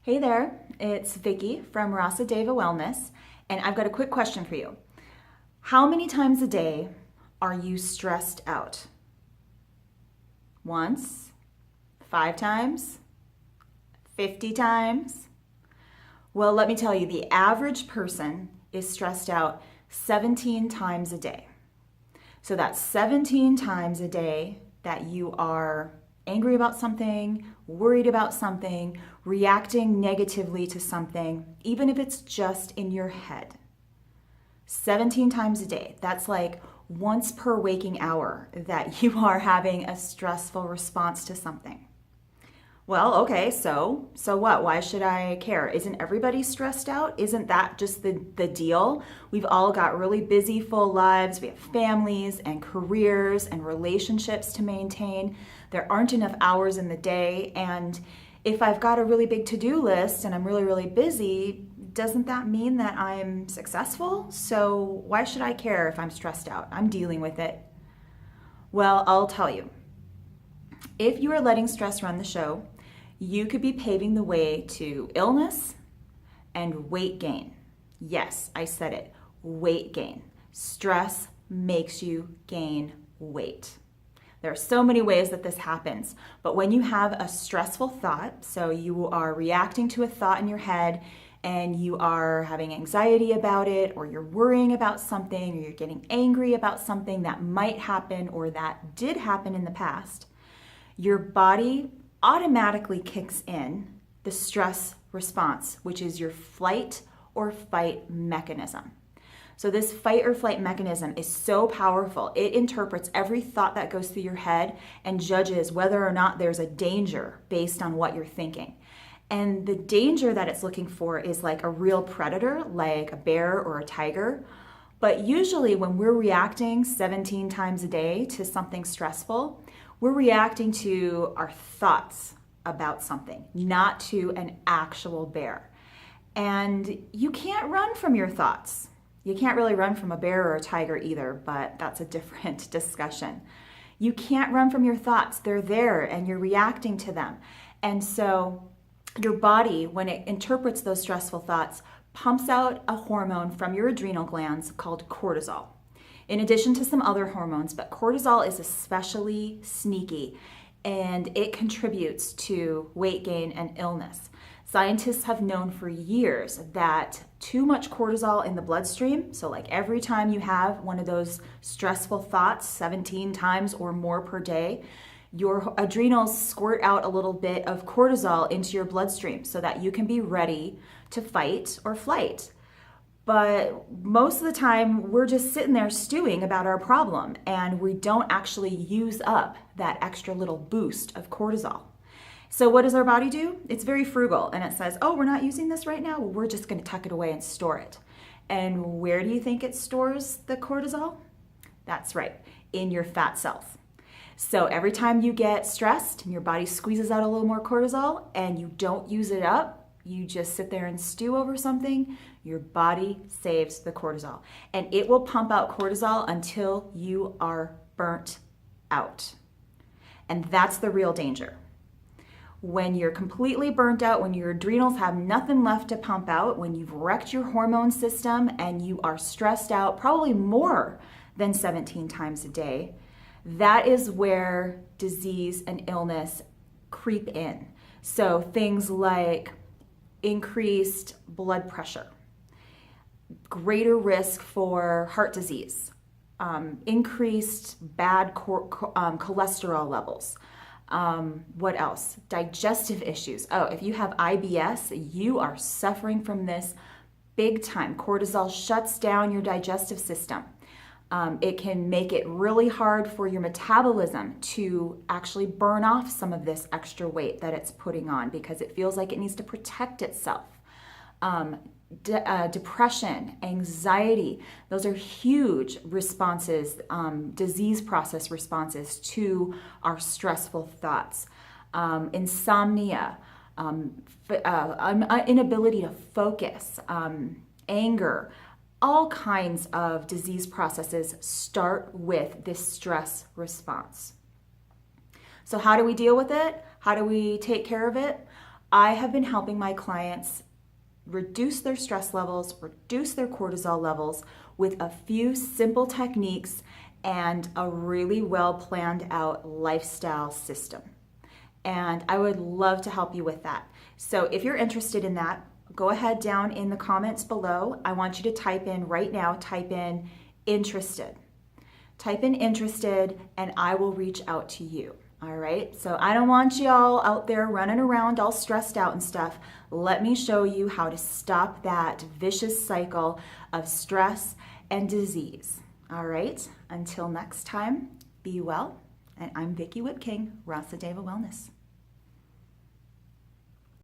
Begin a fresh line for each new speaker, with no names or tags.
Hey there, it's Vicki from Rasa Deva Wellness, and I've got a quick question for you. How many times a day are you stressed out? Once? 5 times? 50 times? Well, let me tell you, the average person is stressed out 17 times a day. So that's 17 times a day that you are angry about something, worried about something, reacting negatively to something, even if it's just in your head. 17 times a day. That's like once per waking hour that you are having a stressful response to something. Well, okay, so what? Why should I care? Isn't everybody stressed out? Isn't that just the deal? We've all got really busy, full lives. We have families and careers and relationships to maintain. There aren't enough hours in the day. And if I've got a really big to-do list and I'm really, really busy, doesn't that mean that I'm successful? So why should I care if I'm stressed out? I'm dealing with it. Well, I'll tell you. If you are letting stress run the show, you could be paving the way to illness and weight gain. Yes, I said it, weight gain. Stress makes you gain weight. There are so many ways that this happens, but when you have a stressful thought, so you are reacting to a thought in your head and you are having anxiety about it, or you're worrying about something, or you're getting angry about something that might happen or that did happen in the past, your body automatically kicks in the stress response, which is your flight or fight mechanism. So this fight or flight mechanism is so powerful. It interprets every thought that goes through your head and judges whether or not there's a danger based on what you're thinking. And the danger that it's looking for is like a real predator, like a bear or a tiger. But usually when we're reacting 17 times a day to something stressful, we're reacting to our thoughts about something, not to an actual bear. And you can't run from your thoughts. You can't really run from a bear or a tiger either, but that's a different discussion. You can't run from your thoughts. They're there and you're reacting to them. And so your body, when it interprets those stressful thoughts, pumps out a hormone from your adrenal glands called cortisol, in addition to some other hormones, but cortisol is especially sneaky and it contributes to weight gain and illness. Scientists have known for years that too much cortisol in the bloodstream, so like every time you have one of those stressful thoughts 17 times or more per day, your adrenals squirt out a little bit of cortisol into your bloodstream so that you can be ready to fight or flight. But most of the time, we're just sitting there stewing about our problem and we don't actually use up that extra little boost of cortisol. So what does our body do? It's very frugal and it says, oh, we're not using this right now. Well, we're just going to tuck it away and store it. And where do you think it stores the cortisol? That's right, in your fat cells. So every time you get stressed, your body squeezes out a little more cortisol and you don't use it up, you just sit there and stew over something, your body saves the cortisol. And it will pump out cortisol until you are burnt out. And that's the real danger. When you're completely burnt out, when your adrenals have nothing left to pump out, when you've wrecked your hormone system and you are stressed out probably more than 17 times a day, that is where disease and illness creep in. So things like increased blood pressure, greater risk for heart disease, increased bad cholesterol levels. What else? Digestive issues. Oh, if you have IBS, you are suffering from this big time. Cortisol shuts down your digestive system. It can make it really hard for your metabolism to actually burn off some of this extra weight that it's putting on because it feels like it needs to protect itself. Depression, anxiety, those are huge responses, disease process responses to our stressful thoughts. Insomnia, inability to focus, anger, all kinds of disease processes start with this stress response. So how do we deal with it? How do we take care of it? I have been helping my clients reduce their stress levels, reduce their cortisol levels with a few simple techniques and a really well planned out lifestyle system. And I would love to help you with that. So if you're interested in that, go ahead down in the comments below. I want you to type in right now, type in interested. Type in interested and I will reach out to you. All right, so I don't want y'all out there running around all stressed out and stuff. Let me show you how to stop that vicious cycle of stress and disease. All right, until next time, be well. And I'm Vicki Whip King, Rasadeva Wellness.